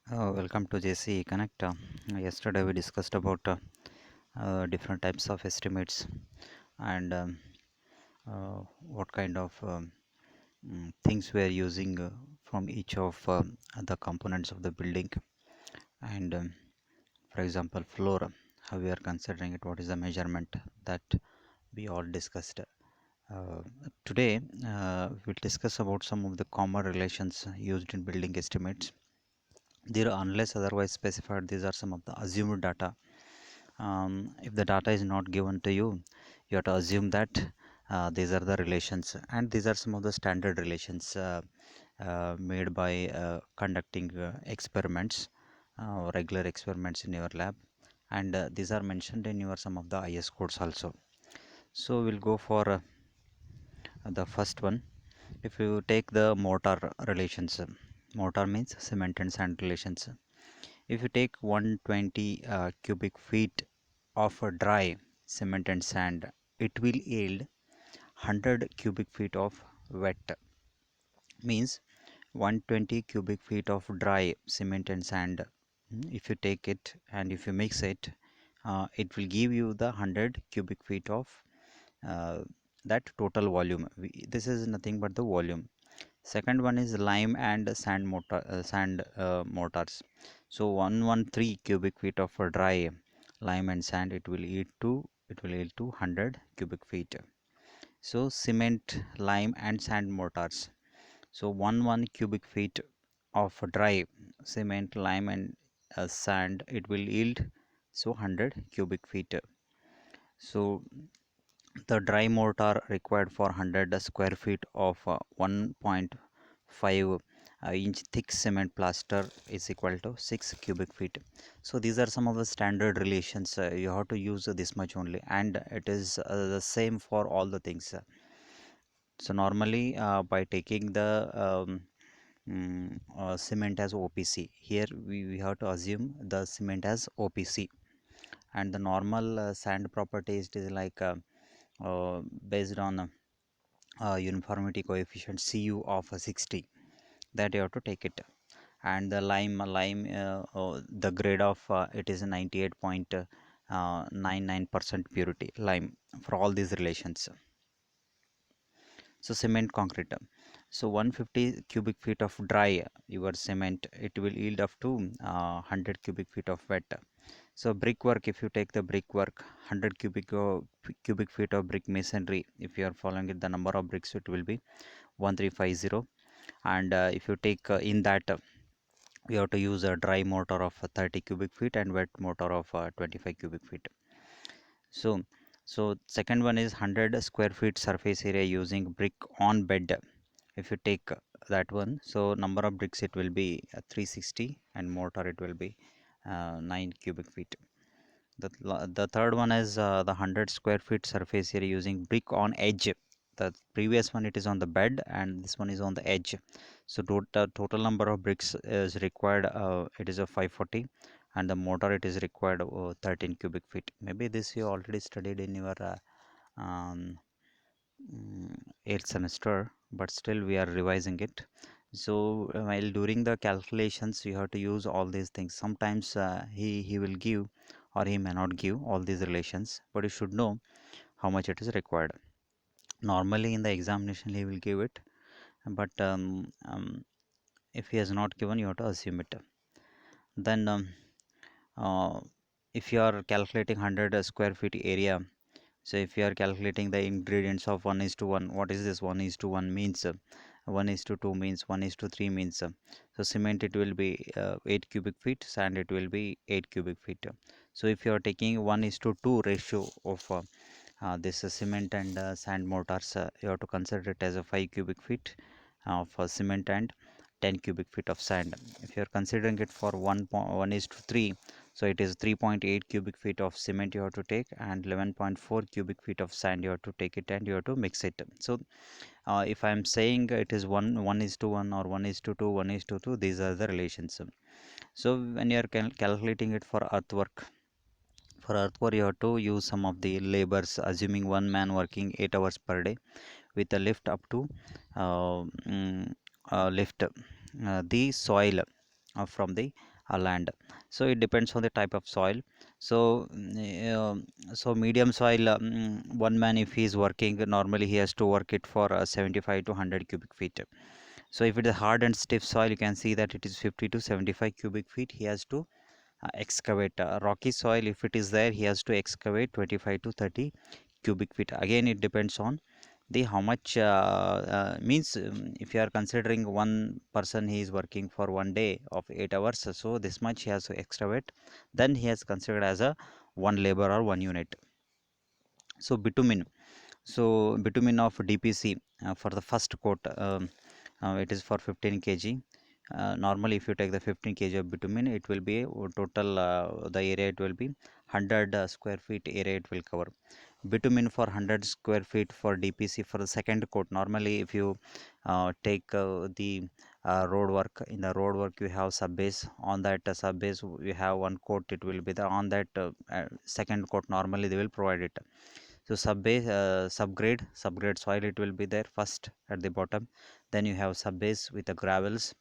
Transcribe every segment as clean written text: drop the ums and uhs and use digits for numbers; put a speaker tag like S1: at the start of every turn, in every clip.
S1: Welcome to JC Connect. Yesterday we discussed about different types of estimates and what kind of things we are using from each of the components of the building. And for example, floor, how we are considering it, what is the measurement that we all discussed. Uh, Today we'll discuss about some of the common relations used in building estimates. There, unless otherwise specified, these are some of the assumed data. If the data is not given to you, you have to assume that these are the relations, and these are some of the standard relations made by conducting experiments, regular experiments in your lab, and these are mentioned in your some of the IS codes also. So we'll go for the first one. If you take the mortar relations, mortar means cement and sand relations. If you take 120 cubic feet of a dry cement and sand, it will yield 100 cubic feet of wet. Means 120 cubic feet of dry cement and sand. If you take it and if you mix it, it will give you the 100 cubic feet of uh, that total volume. This is nothing but the volume. Second one is lime and sand mortars. So 113 cubic feet of dry lime and sand, it will yield to 100 cubic feet. So cement, lime and sand mortars. So 11 cubic feet of dry cement, lime and sand, it will yield so 100 cubic feet. So the dry mortar required for 100 square feet of 1.5 inch thick cement plaster is equal to 6 cubic feet. So these are some of the standard relations. You have to use this much only, and it is the same for all the things. So normally by taking the cement as OPC, here we have to assume the cement as OPC, and the normal sand property is like based on uniformity coefficient Cu of 60, that you have to take it. And the lime the grade of it is 98.99% purity lime for all these relations. So cement concrete, so 150 cubic feet of dry your cement, it will yield up to 100 cubic feet of wet. So brickwork, if you take the brickwork, 100 cubic feet of brick masonry, if you are following it, the number of bricks, it will be 1350. And if you take in that we have to use a dry mortar of 30 cubic feet and wet mortar of 25 cubic feet. So second one is 100 square feet surface area using brick on bed. If you take that one, so number of bricks, it will be 360, and mortar, it will be 9 cubic feet. The third one is the 100 square feet surface area using brick on edge. The previous one, it is on the bed, and this one is on the edge. So total number of bricks is required, it is a 540, and the mortar, it is required 13 cubic feet. Maybe this you already studied in your um, 8th semester, but still we are revising it. So while during the calculations, you have to use all these things. Sometimes he will give or he may not give all these relations, but you should know how much it is required. Normally in the examination he will give it, but if he has not given, you have to assume it. Then uh, if you are calculating 100 square feet area, so if you are calculating the ingredients of 1 is to 1, what is this 1 is to 1 means? 1 is to 2 means, 1 is to 3 means. So cement, it will be 8 cubic feet, sand, it will be 8 cubic feet. So if you are taking 1 is to 2 ratio of this cement and sand mortars, you have to consider it as a 5 cubic feet of cement and 10 cubic feet of sand. If you are considering it for 1 is to 3, so it is 3.8 cubic feet of cement you have to take, and 11.4 cubic feet of sand you have to take it, and you have to mix it. So if I am saying it is 1 is to 1 or 1 is to 2, 1 is to 2, these are the relations. So when you are calculating it for earthwork, you have to use some of the labors, assuming one man working 8 hours per day with a lift up to lift the soil from the land. So it depends on the type of soil. So so medium soil, one man if he is working, normally he has to work it for 75 to 100 cubic feet. So if it is hard and stiff soil, you can see that it is 50 to 75 cubic feet he has to excavate. Rocky soil, if it is there, he has to excavate 25 to 30 cubic feet. Again, it depends on the how much means, if you are considering one person, he is working for one day of 8 hours, so this much he has to excavate, then he has considered as a one labor or one unit. So bitumen, so bitumen of DPC, for the first coat, it is for 15 kg. Normally if you take the 15 kg of bitumen, it will be total, the area it will be 100 square feet area it will cover. Bitumen for 100 square feet for DPC for the second coat. Normally if you take the road work, in the road work you have sub base, on that sub base you have one coat, it will be the on that second coat, normally they will provide it. So sub base, subgrade soil, it will be there first at the bottom. Then you have sub base with the gravels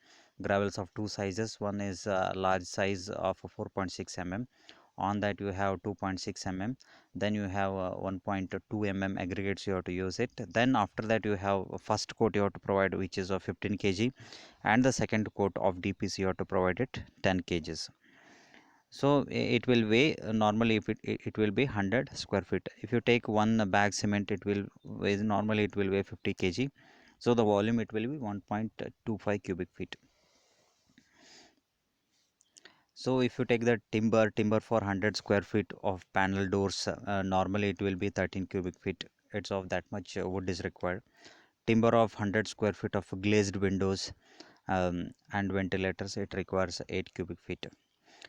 S1: of two sizes. One is large size of 4.6 mm, on that you have 2.6 mm. Then you have 1.2 mm aggregates, you have to use it. Then after that you have first coat you have to provide, which is of 15 kg, and the second coat of DPC you have to provide it 10 kgs. So it will weigh, normally if it will be 100 square feet. If you take one bag cement, it will weigh, normally it will weigh 50 kg. So the volume it will be 1.25 cubic feet. So if you take the timber for 100 square feet of panel doors, normally it will be 13 cubic feet. It's of that much wood is required. Timber of 100 square feet of glazed windows and ventilators, it requires 8 cubic feet.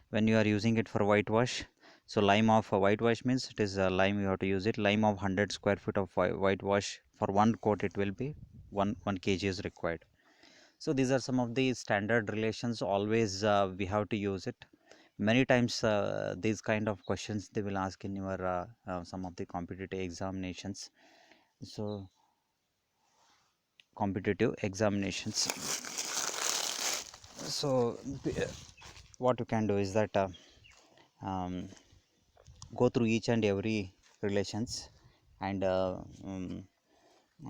S1: When you are using it for whitewash, so lime of whitewash means it is lime, you have to use it. Lime of 100 square feet of whitewash, for one coat it will be 1 kg is required. So these are some of the standard relations, always we have to use it. Many times these kind of questions they will ask in your some of the competitive examinations. So competitive examinations, so what you can do is that um, go through each and every relations, and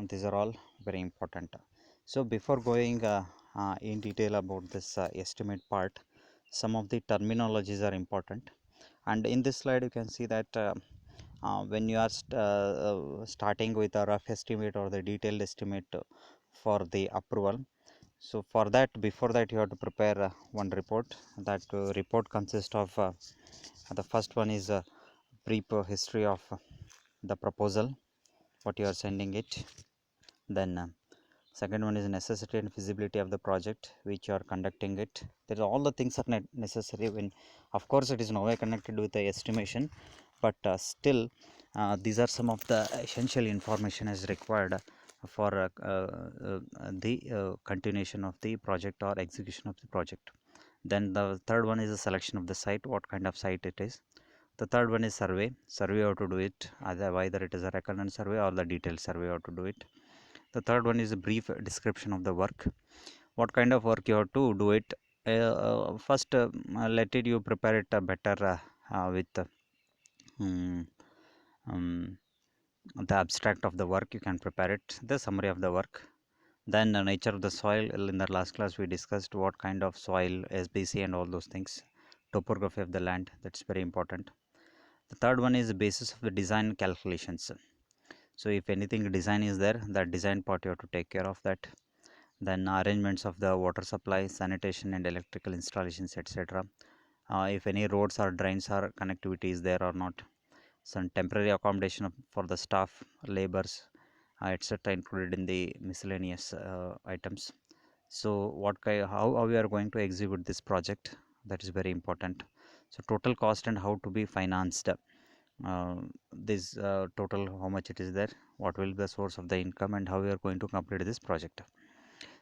S1: these are all very important. So before going in detail about this estimate part, some of the terminologies are important. And in this slide you can see that when you are starting with a rough estimate or the detailed estimate for the approval, so for that, before that you have to prepare one report. That report consists of the first one is brief history of the proposal, what you are sending it. Then second one is necessity and feasibility of the project which you are conducting it. There are all the things are necessary. When of course it is no way connected with the estimation, but still these are some of the essential information is required for the continuation of the project or execution of the project. Then the third one is the selection of the site, what kind of site it is. The third one is survey how to do it, either it is a recurrent survey or the detailed survey how to do it. The third one is a brief description of the work, what kind of work you have to do it. First let it you prepare it better with um, um, the abstract of the work, you can prepare it, the summary of the work. Then nature of the soil, in the last class we discussed what kind of soil, SBC and all those things. Topography of the land, that's very important. The third one is the basis of the design calculations. So if anything design is there, that design part you have to take care of that. Then arrangements of the water supply, sanitation and electrical installations, etc. If any roads or drains or connectivity is there or not. Some temporary accommodation for the staff, labors, etc. included in the miscellaneous items. So what kind, how we are going to execute this project, that is very important. So total cost and how to be financed, this total how much it is there, what will be the source of the income, and how we are going to complete this project.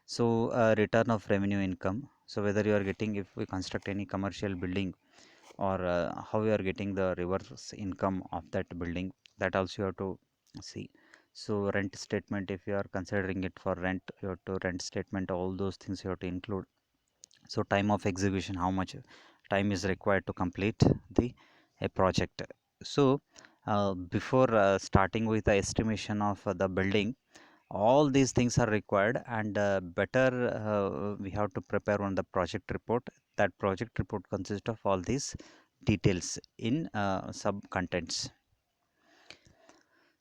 S1: So return of revenue income, so whether you are getting, if we construct any commercial building, or how we are getting the reverse income of that building, that also you have to see. So rent statement, if you are considering it for rent, you have to rent statement, all those things you have to include. So time of execution, how much time is required to complete the a project. So before starting with the estimation of the building, all these things are required, and better we have to prepare on the project report. That project report consists of all these details in sub contents.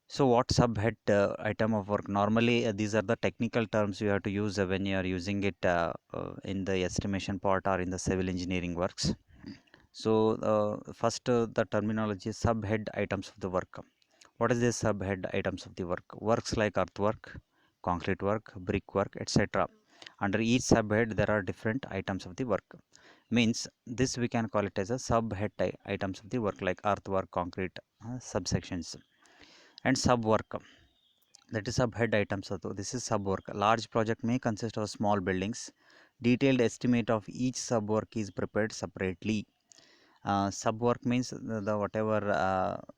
S1: So what subhead item of work? Normally, these are the technical terms you have to use when you are using it in the estimation part or in the civil engineering works. So first, the terminology is subhead items of the work. What is the subhead items of the work? Works like earthwork, concrete work, brickwork, etc. Under each subhead, there are different items of the work. Means this we can call it as a subhead items of the work, like earthwork, concrete, subsections, and sub work. That is subhead items. So this is sub work. A large project may consist of small buildings. Detailed estimate of each sub work is prepared separately. Sub work means the whatever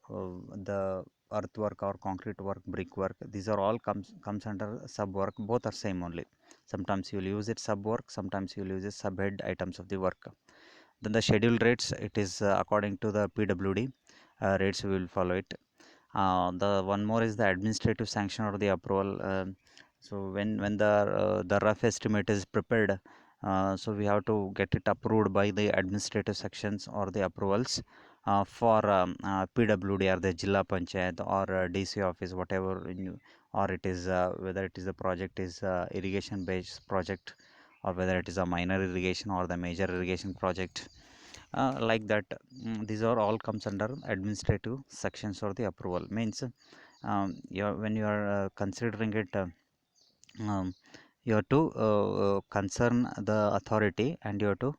S1: the earthwork or concrete work, brickwork, these are all comes under sub work. Both are same only. Sometimes you will use it sub work, sometimes you will use it subhead items of the work. Then the schedule rates, it is according to the PWD rates, we will follow it. The one more is the administrative sanction or the approval. So when the rough estimate is prepared, so we have to get it approved by the administrative sections or the approvals for PWD or the Jilla Panchayat or DC office, whatever or it is whether it is the project is irrigation based project, or whether it is a minor irrigation or the major irrigation project, like that. These are all comes under administrative sections or the approval. Means when you are considering it, um, you have to concern the authority, and you have to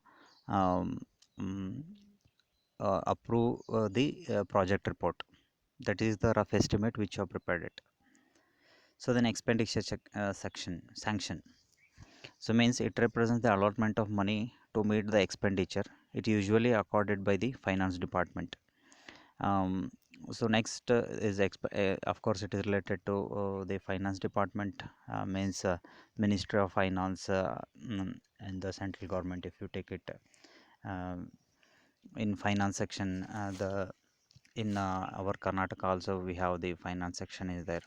S1: um, um, approve the project report. That is the rough estimate which you have prepared it. So then expenditure section sanction, so means it represents the allotment of money to meet the expenditure. It usually accorded by the finance department. um, so next is of course it is related to the finance department. Means Ministry of Finance, and the central government, if you take it um, in finance section. The in our Karnataka also we have the finance section is there.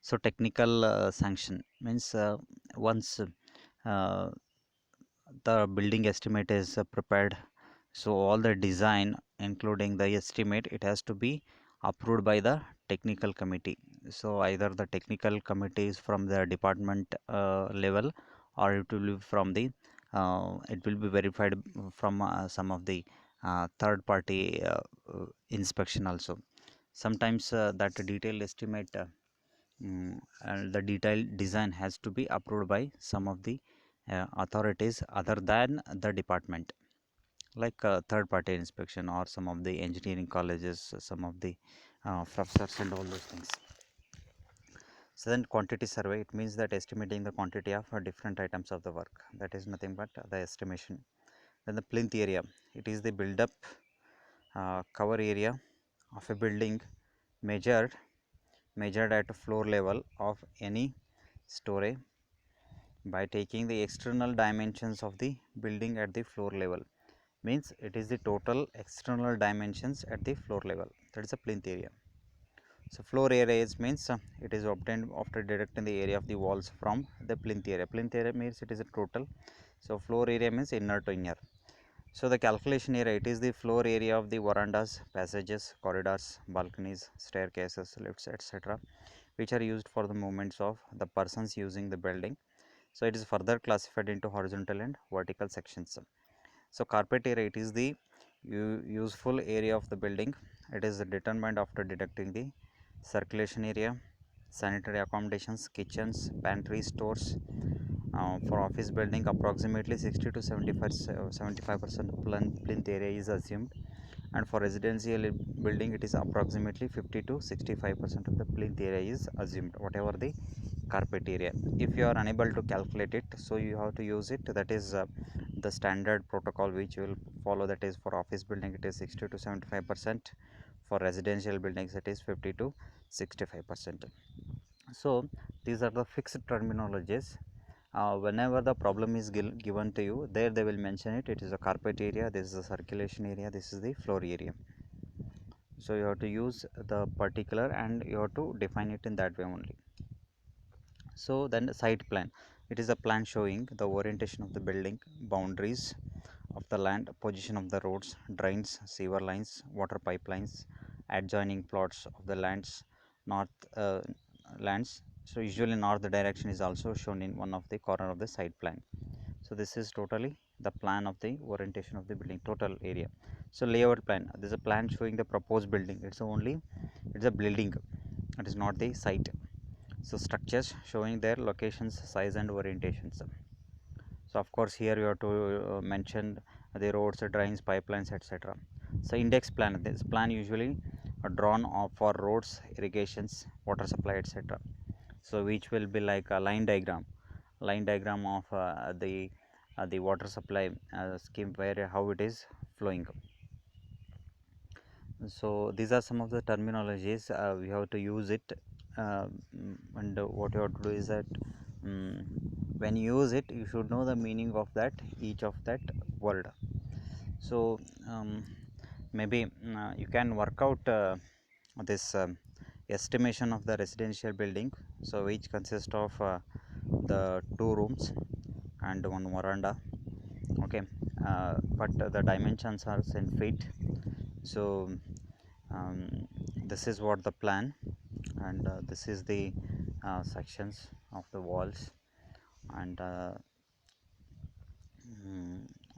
S1: So technical sanction means once uh, the building estimate is prepared, so all the design including the estimate, it has to be approved by the technical committee. So either the technical committee is from the department level, or it will be from the it will be verified from some of the third party inspection also. Sometimes that detailed estimate and the detailed design has to be approved by some of the authorities other than the department, like third party inspection or some of the engineering colleges, some of the professors and all those things. So then quantity survey, it means that estimating the quantity of different items of the work, that is nothing but the estimation. Then the plinth area, it is the build up cover area of a building, measured at floor level of any story by taking the external dimensions of the building at the floor level. Means it is the total external dimensions at the floor level, that is a plinth area. So floor area is means it is obtained after deducting the area of the walls from the plinth area. Plinth area means it is a total. So floor area means inner to inner. So the calculation area, it is the floor area of the verandas, passages, corridors, balconies, staircases, lifts, etc., which are used for the movements of the persons using the building. So it is further classified into horizontal and vertical sections. So carpet area, it is the useful area of the building. It is determined after deducting the circulation area, sanitary accommodations, kitchens, pantries, stores. For office building, approximately 60 to 75% plinth area is assumed, and for residential building, it is approximately 50 to 65% of the plinth area is assumed, whatever the carpet area. If you are unable to calculate it, so you have to use it, that is the standard protocol which you will follow. That is for office building it is 60 to 75%, for residential buildings it is 50 to 65%. So these are the fixed terminologies whenever the problem is given to you, there they will mention it. It is a carpet area, this is the circulation area, this is the floor area. So you have to use the particular and you have to define it in that way only. So then the site plan, it is a plan showing the orientation of the building, boundaries of the land, position of the roads, drains, sewer lines, water pipelines, adjoining plots of the lands, north lands. So usually north direction is also shown in one of the corner of the site plan. So this is totally the plan of the orientation of the building, total area. So layout plan, this is a plan showing the proposed building. It's a building, it is not the site. So structures showing their locations, size and orientations. So of course here you have to mention the roads, drains, pipelines, etc. So index plan, this plan usually drawn for roads, irrigations, water supply, etc. So which will be like a line diagram of the water supply scheme, where how it is flowing. So these are some of the terminologies we have to use it, and what you have to do is that when you use it, you should know the meaning of that, each of that word. So maybe you can work out this estimation of the residential building, so which consists of the 2 rooms and 1 veranda. Okay, but the dimensions are in feet. So this is what the plan, and this is the sections of the walls, and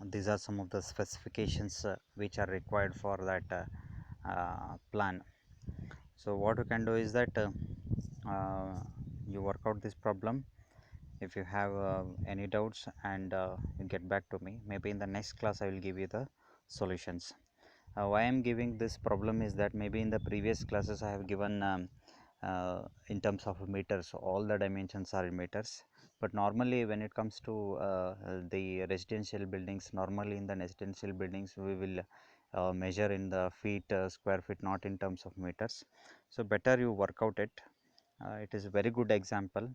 S1: these are some of the specifications which are required for that plan. So what you can do is that you work out this problem. If you have any doubts, and you get back to me, maybe in the next class I will give you the solutions. Why I am giving this problem is that maybe in the previous classes I have given in terms of meters, all the dimensions are in meters, but normally when it comes to the residential buildings, normally in the residential buildings we will measure in the feet, square feet, not in terms of meters. So better you work out it. It is a very good example.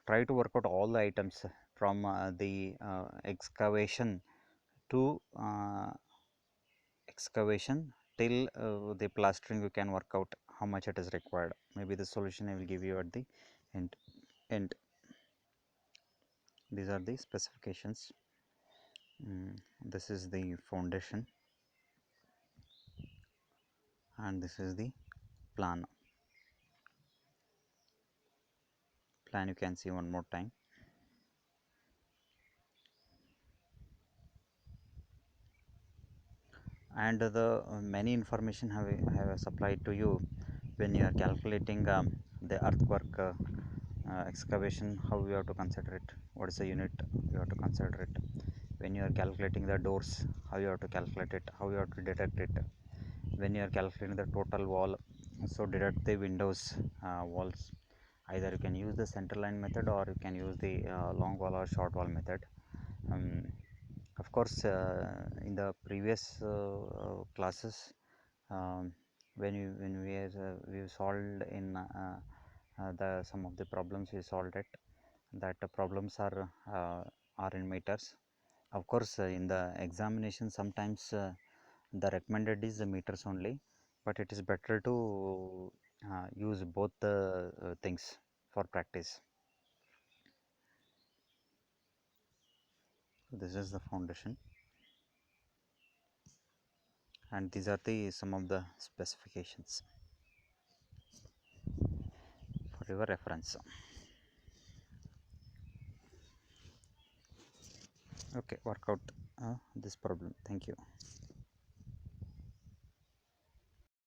S1: Try to work out all the items from the excavation to excavation till the plastering. You can work out how much it is required. Maybe the solution I will give you at the end. These are the specifications. This is the foundation, and this is the plan. You can see one more time. And the many information have supplied to you when you are calculating the earthwork excavation, how you have to consider it, what is the unit you have to consider it. When you are calculating the doors, how you have to calculate it, how you have to detect it. When you are calculating the total wall, so deduct the windows walls. Either you can use the center line method, or you can use the long wall or short wall method. Of course, in the previous classes, um, we solved in the some of the problems we solved it, that problems are in meters. Of course, in the examination sometimes the recommended is the meters only, but it is better to use both the things for practice. This is the foundation, and these are the some of the specifications for your reference. Okay, work out this problem. Thank you.